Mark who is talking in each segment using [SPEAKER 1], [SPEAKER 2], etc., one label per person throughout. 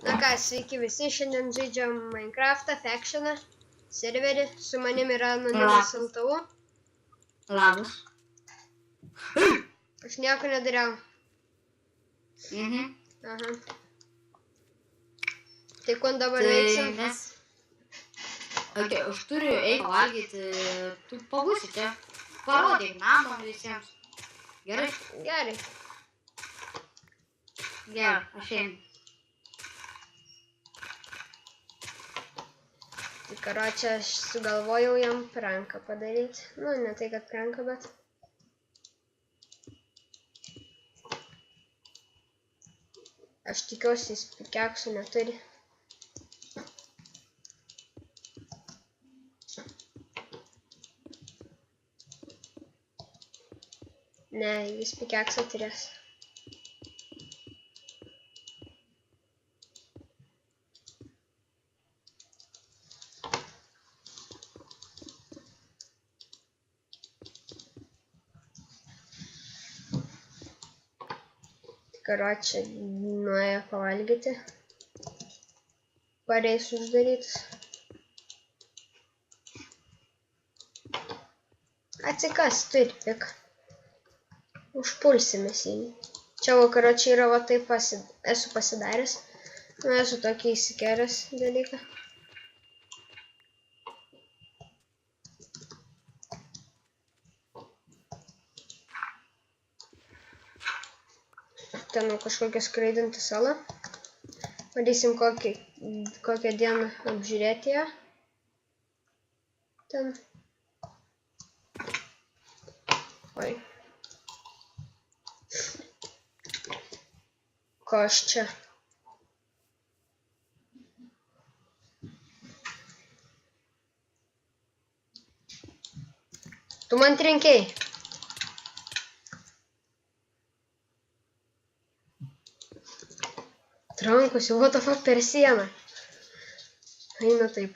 [SPEAKER 1] Na ką, sveiki visi, šiandien žaidžiam Minecraftą, Factioną, serverį, su manim yra anonimas LTU.
[SPEAKER 2] Labas.
[SPEAKER 1] Aš nieko nedariau. Aha. Tai ko dabar veiksim?
[SPEAKER 2] Ok, aš turiu eiti valgyti, tu pabūsi čia, parodyk namą visiems. Gerai?
[SPEAKER 1] Gerai.
[SPEAKER 2] Gerai, aš einu.
[SPEAKER 1] Tai karočią, aš sugalvojau jam pranką padaryti. Nu, ne tai kad pranką, bet... Aš tikiuosi, jis pikeksų neturi. Ne, jis pikeksą turės. Karočią, nuėjo pavalgyti. Pareis uždarytas. Atsikas turi pik. Užpulsimės jį. Čia karočią yra va taip esu pasidaręs. Nu, esu tokį įsikeręs dalyką. Ten kažkokią skraidantį salą. Matysim kokią dieną apžiūrėti ją. Ten. Oi. Ko aš čia? Tu man trenkei. Trankosi, what the fuck, per sieną. Eina taip.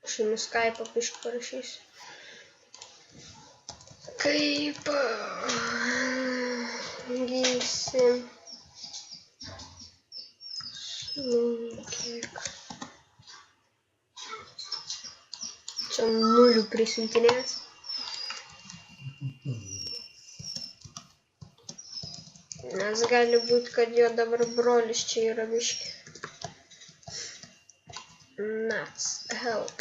[SPEAKER 1] Aš jums Skype'ą piškį parašysiu. Kaip gysim smulkiek. Čia 0 prisiuntinės. Nes gali būti, kad jo dabar brolis čia yra biški. Nuts, help.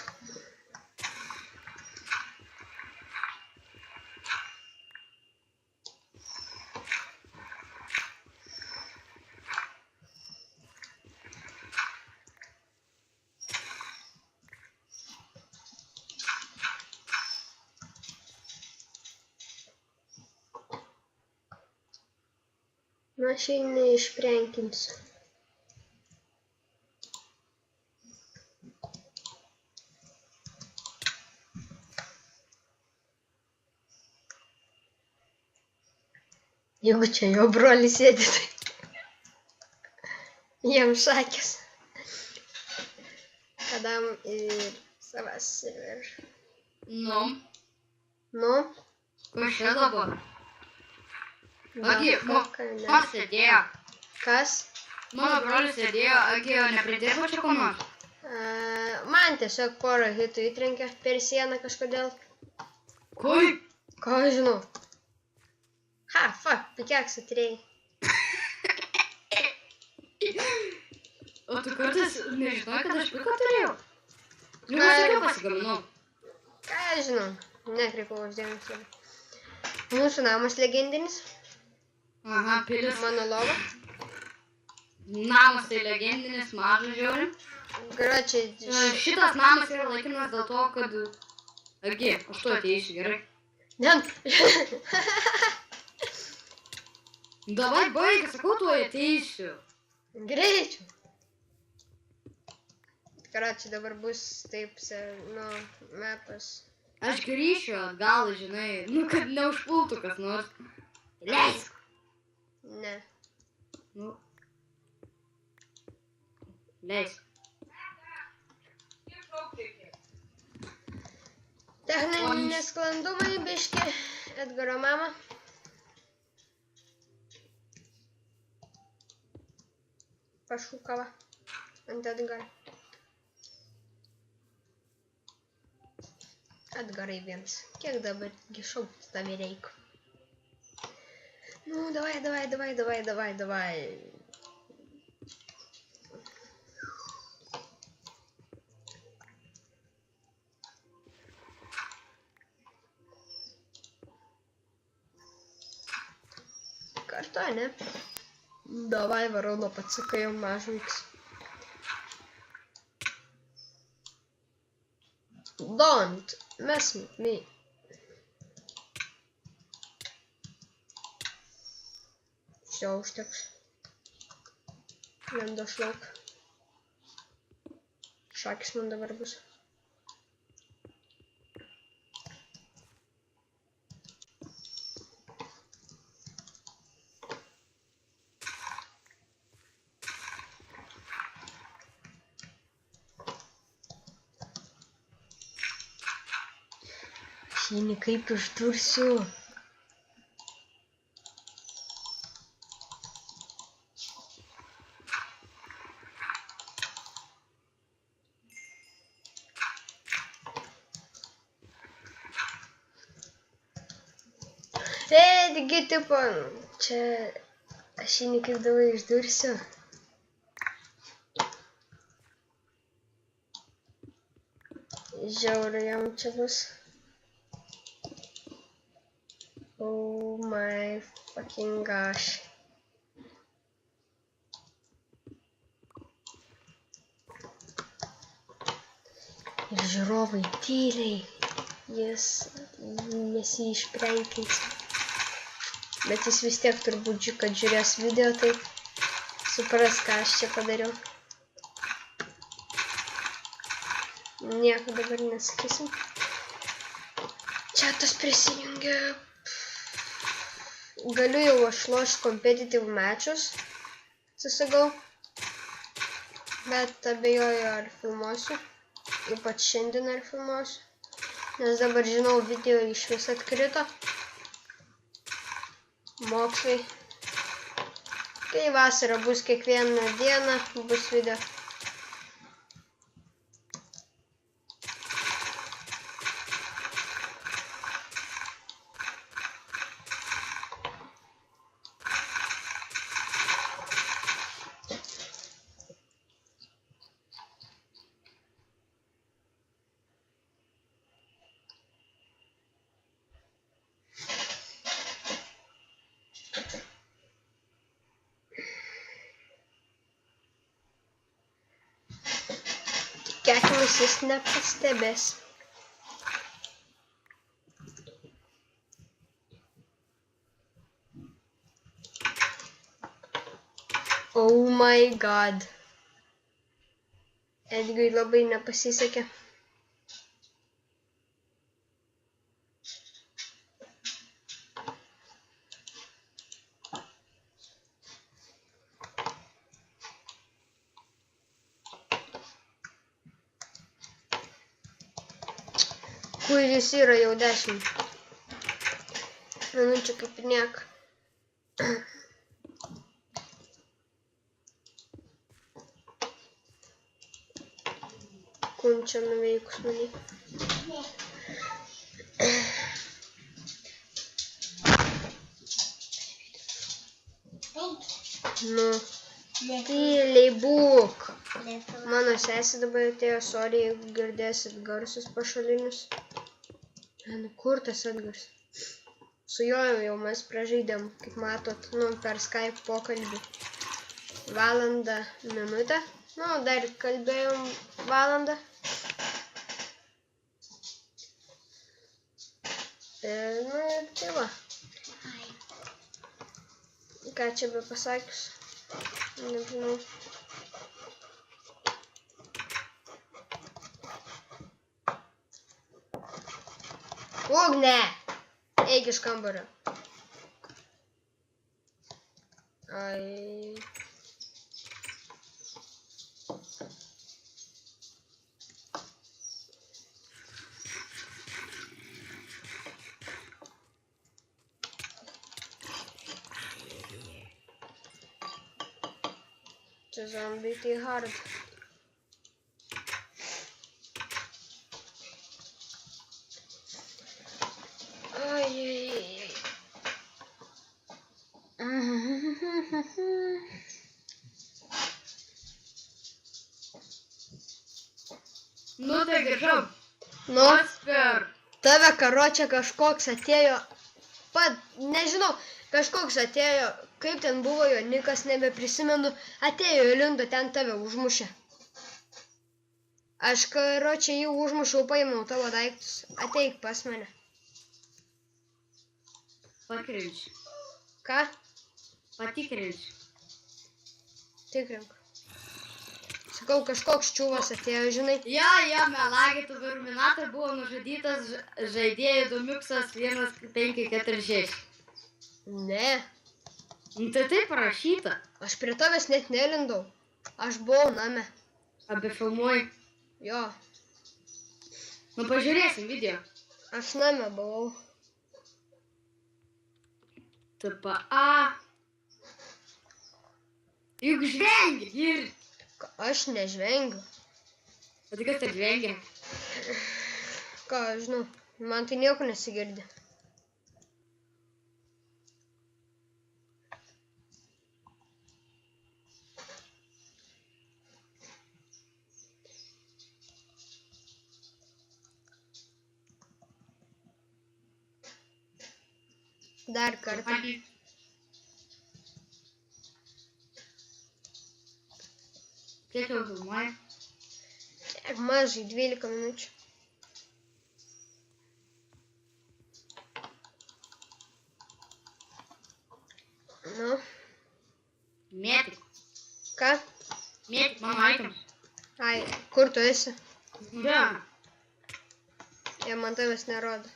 [SPEAKER 1] Nu, aš jį neišprenkinsiu. Jeigu čia jo brolis sėdi, tai jam šakės. Kadam ir savas ir...
[SPEAKER 2] Nu?
[SPEAKER 1] Nu?
[SPEAKER 2] Kas čia dabar? Agi, man sėdėjo.
[SPEAKER 1] Kas?
[SPEAKER 2] Mano brolis sėdėjo, agi, nepridirbo čia ko nors?
[SPEAKER 1] Man tiesiog porą hitų įtrenkė per sieną kažkodėl.
[SPEAKER 2] Kaip?
[SPEAKER 1] Ko aš žinau? Ha, fuck, pikeksą turėjai.
[SPEAKER 2] O tu kartais nežinai, kad aš piką turėjau? Nu, visokiau pasigaminau.
[SPEAKER 1] Ką aš žinau? Nekreipiau už dėmesį. Mūsų namas legendinis.
[SPEAKER 2] Aha, pilis.
[SPEAKER 1] Mano lova.
[SPEAKER 2] Namas tai legendinis, mažas žiauri.
[SPEAKER 1] Karočiai...
[SPEAKER 2] Šitas namas yra laikinas dėl to, kad... Agi, aš tu ateisiu, gerai?
[SPEAKER 1] Ne.
[SPEAKER 2] Davai baigi, sakau, tu ateisiu.
[SPEAKER 1] Greičiau. Karoči, dabar bus taip, nu, mepas.
[SPEAKER 2] Aš grįšiu atgal, žinai, nu, kad neužpultų kas nors. Leisk.
[SPEAKER 1] Ne.
[SPEAKER 2] Nu. Leisk.
[SPEAKER 1] Techniniai nesklandumai biški. Edgaro mama. Pašūkava ant Edgaro. Edgarai vienas. Kiek dabar šaukti tave reikia? Nu, davai. Kartu, ne? Davai, varono patsakai jau mažuiks. Don't mess with me. Все, užteks. Lendo šlauk. Šakis man dabar bus. Šinį kaip išdursiu. Taigi tipo, čia aš jį kaip davai išdursiu. Žiauriai jam čia bus. Oh my fucking gosh. Ir žiūrovai tyliai. Jis jį išpreikins. Bet jis vis tiek turbūt, kad žiūrės video, tai supras, ką aš čia padariau. Nieko dabar nesakysim. Čiatas prisijungia. Galiu jau aš lošti competitive matchus, susagau. Bet abejoju, ar filmuosiu. Ypač šiandien ar filmuosiu. Nes dabar žinau, video iš vis atkrito. Mokslai. Kai vasara bus kiekvieną dieną, bus video. Tikėkimės, jis nepastebės. Oh my god. Edgui labai nepasisekė. Kuris yra jau 10 minučių kaip ir niek. Kunčia nuveikus manį. Nu, tyliai būk. Mano sesė dabar atėjo, sorry, jeigu girdėsit garsus pašalinius. Nu, kur tas Edgars? Su juo jau mes pražaidėm, kaip matot, nu, per Skype pokalbį. Valandą, minutę. Nu, dar kalbėjom valandą. Nu, ir tai va. Ką čia be pasakius? Nežinau. Ugne! Eik iš kambario. Ai. Čia zombiai tai hard. Ai.
[SPEAKER 2] Nu tai grįžom.
[SPEAKER 1] Nu,
[SPEAKER 2] Per.
[SPEAKER 1] tave karočią kažkoks atėjo, nežinau, kažkoks atėjo, kaip ten buvo jo, nikas nebeprisimenu, atėjo įlindo, ten tave užmušė. Aš karočią jį užmušiau, paėmiau tavo daiktus, ateik pas mane.
[SPEAKER 2] Pakrinč.
[SPEAKER 1] Ką?
[SPEAKER 2] Patikrinč.
[SPEAKER 1] Tikrink. Sakau, kažkoks čiūvas atėjo, žinai.
[SPEAKER 2] Ja, melagė, tu Verminatai buvo nužudytas žaidėjų Domiuksas 1546.
[SPEAKER 1] Ne,
[SPEAKER 2] Nu tai taip parašyta.
[SPEAKER 1] aš prie tavęs net nelindau. Aš buvau name.
[SPEAKER 2] Abi filmuoji.
[SPEAKER 1] Jo,
[SPEAKER 2] Nu pažiūrėsim video.
[SPEAKER 1] aš name buvau.
[SPEAKER 2] TPA. Juk žvengi, ir.
[SPEAKER 1] Aš nežvengiu.
[SPEAKER 2] O tai kas taip žvengia?
[SPEAKER 1] Ką, aš žinau, man tai nieko nesigirdi. Dar kartą.
[SPEAKER 2] Kiek jau filmuoji?
[SPEAKER 1] Tiek mažai, 12 minučių. Nu,
[SPEAKER 2] Mėtik.
[SPEAKER 1] ką?
[SPEAKER 2] Mėtik mano items.
[SPEAKER 1] Ai, kur tu esi?
[SPEAKER 2] Ja.
[SPEAKER 1] Jie man tavęs nerodo.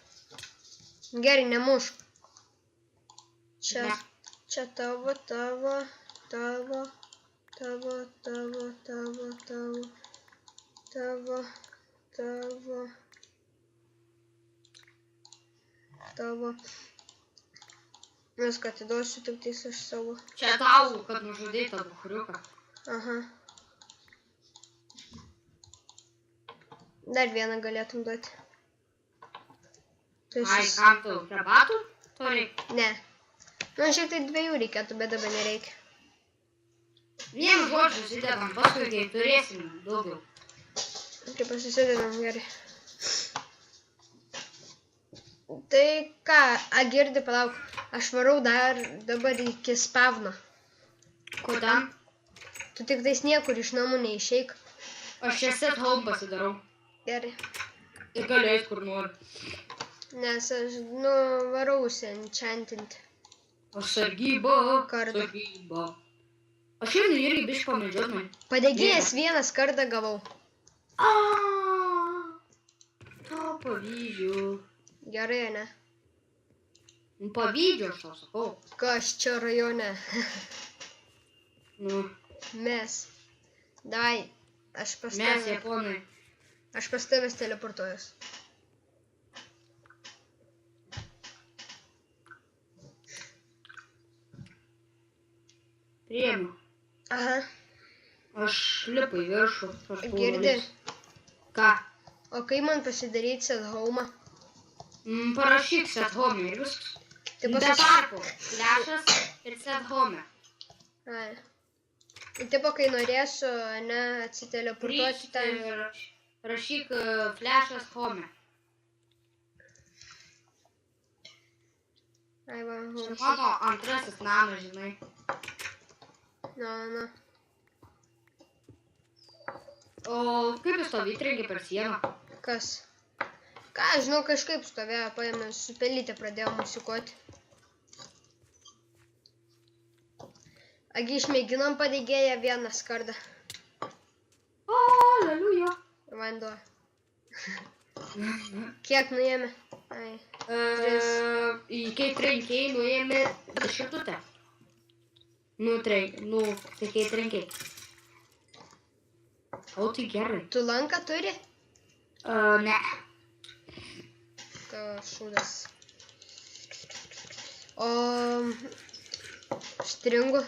[SPEAKER 1] Gerai, nemušk. Čia,
[SPEAKER 2] Ne.
[SPEAKER 1] čia tavo, tavo, tavo, tavo, tavo, tavo, tavo, tavo, tavo, tavo. Viską atiduosiu tik tais iš savo.
[SPEAKER 2] Čia tau, kad nužudai tą buchriuką.
[SPEAKER 1] Aha. Dar vieną galėtum duoti. Tu
[SPEAKER 2] Ai,
[SPEAKER 1] esi...
[SPEAKER 2] kam tau? Krabatų? To reikia.
[SPEAKER 1] Ne. Nu, šiek tiek 2 reikėtų, bet dabar nereikia.
[SPEAKER 2] Vienu žodžiu įsidedam, paskui kai turėsim daugiau.
[SPEAKER 1] Tai pasisidedam gerai. Tai ką, girdi, palauk, aš varau dar dabar iki spavno.
[SPEAKER 2] Ko ten?
[SPEAKER 1] Tu tik tais niekur iš namų neišeik.
[SPEAKER 2] Aš čia set home pasidarau.
[SPEAKER 1] Gerai.
[SPEAKER 2] Ir galiu eit kur noriu.
[SPEAKER 1] Nes aš, nu, varausi enchantinti.
[SPEAKER 2] Aš sargyba,
[SPEAKER 1] Kardą.
[SPEAKER 2] sargyba. Aš irgi irgi biškį pamedžiodamai.
[SPEAKER 1] Padegėjęs vienas kartą gavau.
[SPEAKER 2] To pavydžiu.
[SPEAKER 1] Gerai, ne?
[SPEAKER 2] Pavydžiu aš tau sakau.
[SPEAKER 1] Kas čia rajone?
[SPEAKER 2] Nu,
[SPEAKER 1] Mes. Davai, aš pas
[SPEAKER 2] mes
[SPEAKER 1] tave.
[SPEAKER 2] japonai.
[SPEAKER 1] Aš pas tavęs teleportuojuos.
[SPEAKER 2] Priėmiau.
[SPEAKER 1] Aha,
[SPEAKER 2] Aš lipu į viršų. Aš
[SPEAKER 1] girdi.
[SPEAKER 2] Ką?
[SPEAKER 1] O kai man pasidaryti set home?
[SPEAKER 2] Parašyk set home ir viskas.
[SPEAKER 1] Tai
[SPEAKER 2] Be tarpų. Flešas ir set home.
[SPEAKER 1] Ai. Tai tipo, kai norėsiu, ne, atsiteleportuoti ten.
[SPEAKER 2] Rašyk flešas home.
[SPEAKER 1] Ai, va,
[SPEAKER 2] Čia
[SPEAKER 1] home.
[SPEAKER 2] mano antrasis namas, žinai.
[SPEAKER 1] Na.
[SPEAKER 2] O kaip jūs to vytrengi per sieną?
[SPEAKER 1] Kas? Ką, žinau, kažkaip stovėjo, paėmė su pelytė, pradėjo musikuoti. Agi išmėginom padegėję vieną skardą.
[SPEAKER 2] Aleliuja.
[SPEAKER 1] Vanduo. Kiek nuėmė? Ai.
[SPEAKER 2] Kai trenkėjai nuėmė 100. Tai kai trenkėjai. O tai gerai.
[SPEAKER 1] Tu lanką turi?
[SPEAKER 2] Ne.
[SPEAKER 1] Tavo šūdas. O stringų?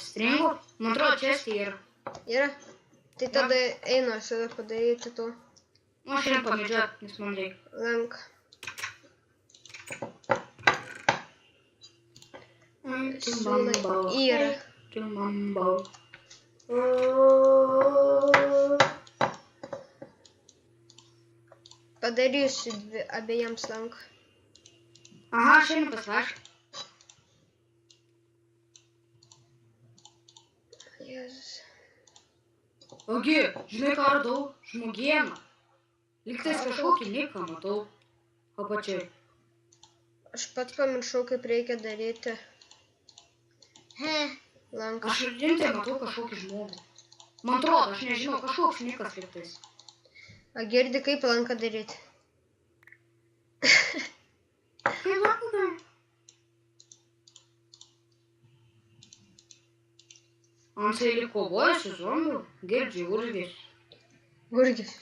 [SPEAKER 2] Stringų? Man atrodo, čia yra.
[SPEAKER 1] Yra? Tai tada einu aš tada padaryti to.
[SPEAKER 2] Aš šiandien pamedžiuot, nes man reikia.
[SPEAKER 1] Lanką. Siūlai yra. Padarysiu abiejams lanką.
[SPEAKER 2] Aha, šiandien pasvaš.
[SPEAKER 1] Jėzus.
[SPEAKER 2] Ogi, žinai ką radau? Žmogieną. Lygtais kažkokį niką matau. Apačiai.
[SPEAKER 1] Aš pats pamiršau, kaip reikia daryti. Lanką.
[SPEAKER 2] Aš rimtai matau kažkokį žmogų. Man atrodo, aš nežinau, kažkoks nikas lygtais.
[SPEAKER 1] A girdi, kaip lanką daryti?
[SPEAKER 2] Kaip lanką daryti? Ansai kovoja su zombiu, girdžiu urgis.
[SPEAKER 1] Urgis.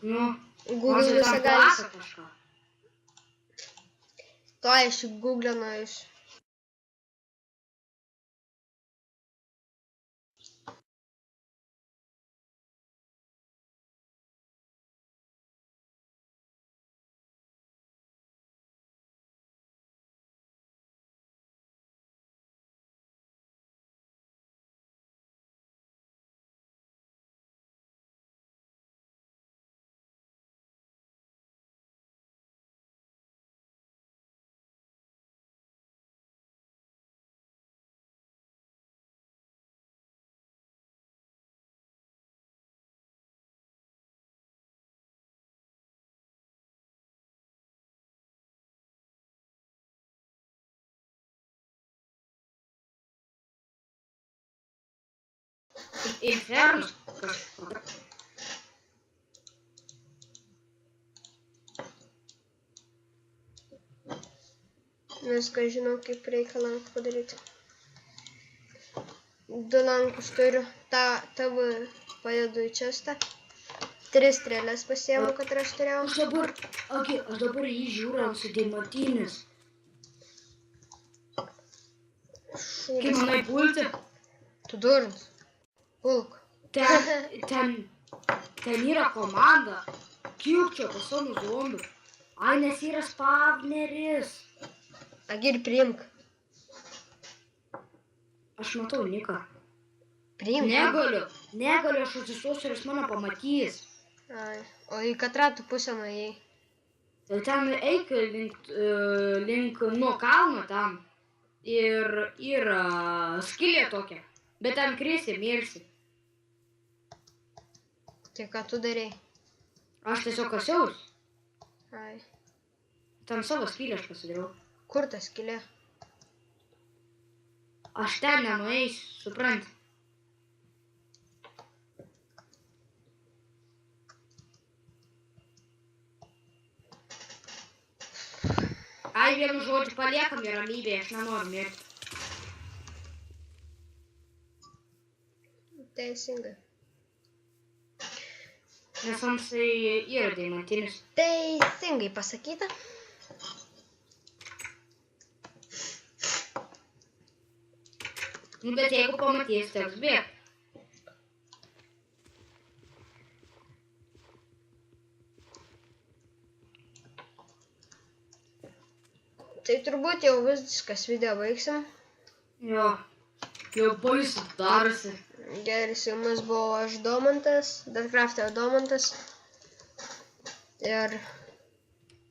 [SPEAKER 2] Nu,
[SPEAKER 1] Google visagalis.
[SPEAKER 2] Kažką.
[SPEAKER 1] To aš googlinu iš.
[SPEAKER 2] Infernus.
[SPEAKER 1] Viską žinau, kaip reikia lanką padaryti. 2 lankus turiu. Tavo padedu į čestą. 3 strėlės pasiėmu, kad aš turėjau.
[SPEAKER 2] Aš dabar jį žiūriu ant sudėmatinis. Kaip manai pulti?
[SPEAKER 1] Tu durnas. Pulk.
[SPEAKER 2] Ten yra komanda. Kiek čia pasonų zombių. Ai, nes yra spavneris.
[SPEAKER 1] Agir, priimk.
[SPEAKER 2] Aš matau niką.
[SPEAKER 1] Priimk.
[SPEAKER 2] Negaliu, aš atsistosiu ir jis mane pamatys.
[SPEAKER 1] Ai. O į katrą tu pusę nuėjai?
[SPEAKER 2] Ten eik link nuo kalno tam. Ir yra skylė tokia. Bet ten krisi, mirsi.
[SPEAKER 1] Tai ką tu darei?
[SPEAKER 2] Aš tiesiog kasiaus.
[SPEAKER 1] Ai.
[SPEAKER 2] Ten savo skylę aš pasidariau.
[SPEAKER 1] Kur ta skylė?
[SPEAKER 2] Aš ten nenueisiu, suprant. Ai, vienu žodžiu paliekam į ramybėje, aš nenoriu mirti.
[SPEAKER 1] Teisingai.
[SPEAKER 2] Nes Ansai yra deimantinis.
[SPEAKER 1] Teisingai pasakyta.
[SPEAKER 2] Nu, bet jeigu pamatys, teks bėgti.
[SPEAKER 1] Tai turbūt jau viskas video baigsim.
[SPEAKER 2] Jo, jau baisu darosi.
[SPEAKER 1] Gerai, su jumis buvo aš Domantas, Deathcrafter Domantas. Ir...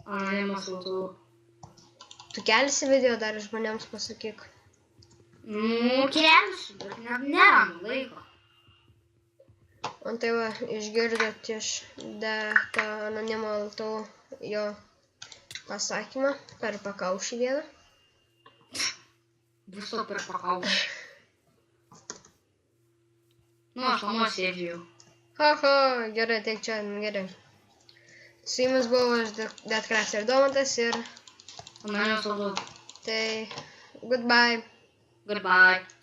[SPEAKER 2] Anonimas autų.
[SPEAKER 1] Tu kelsi video dar žmonėms pasakyk.
[SPEAKER 2] Nu, kelsiu, bet nerandu laiko.
[SPEAKER 1] O tai va, išgirdot iš Deka Anonimo Altų jo pasakymą per pakaušį vieną.
[SPEAKER 2] Viso per pakaušį. Nu, aš mamos sėdžiu.
[SPEAKER 1] Ha, gerai, tai čia gerai. Su jumis buvau aš Deathcraft ir Domantas ir
[SPEAKER 2] O mane saudu.
[SPEAKER 1] tai goodbye.
[SPEAKER 2] Goodbye.